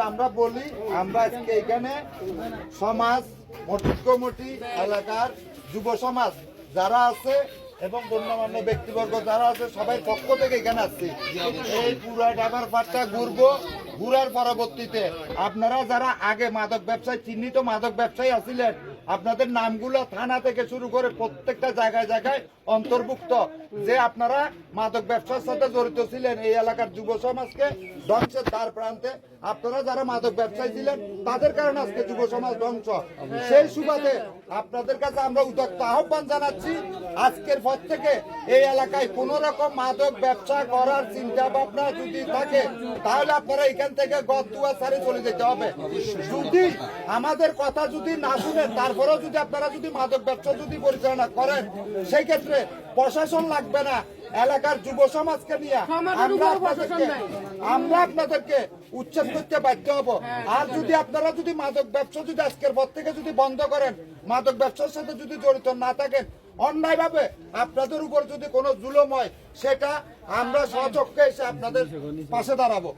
আমরা বলি আমরা আজকে এখানে সমাজ কমিটি এলাকার যুব সমাজ যারা আছে এবং গণ্যমান্য ব্যক্তিবর্গ যারা আছে সবাই পক্ষ থেকে এখানে আসছি। এই পুরা ডাবার পাটটা ঘুরার পরবর্তীতে আপনারা যারা আগে মাদক ব্যবসায় চিহ্নিত মাদক ব্যবসায়ী আছিলেন আপনাদের নামগুলো থানা থেকে শুরু করে প্রত্যেকটা জায়গায় জায়গায় অন্তর্ভুক্ত যে আপনারা মাদক ব্যবসার সাথে জড়িত ছিলেন এই এলাকার যুব সমাজকে ধ্বংসের দ্বার প্রান্তে আপনারা যারা মাদক ব্যবসায়ী ছিলেন তাদের কারণে আজকে যুব সমাজ ধ্বংস। সেই সুবাদে আপনাদের কাছে আমরা উদ্যোক্ত আহ্বান জানাচ্ছি আজকের পর থেকে এই এলাকায় কোন রকম মাদক ব্যবসা করার চিন্তা ভাবনা যদি থাকে তাহলে আপনারা এখান থেকে গদুয়া ছাড়ে চলে যেতে হবে। যদি আমাদের কথা যদি না শুনেন তারপরেও যদি আপনারা যদি মাদক ব্যবসা যদি পরিচালনা করেন সেই ক্ষেত্রে প্রশাসন লাগবে না, এলাকার যুব সমাজকে নিয়ে আমরা আপনাদেরকে উচ্ছেদ করতে বাধ্য হব। আর যদি আপনারা যদি মাদক ব্যবসা যদি আজকের পর থেকে যদি বন্ধ করেন, মাদক ব্যবসার সাথে যদি জড়িত না থাকেন, অন্যায় ভাবে আপনাদের উপর যদি কোনো জুলুম হয় সেটা আমরা সচক্ষে এসে আপনাদের পাশে দাঁড়াবো।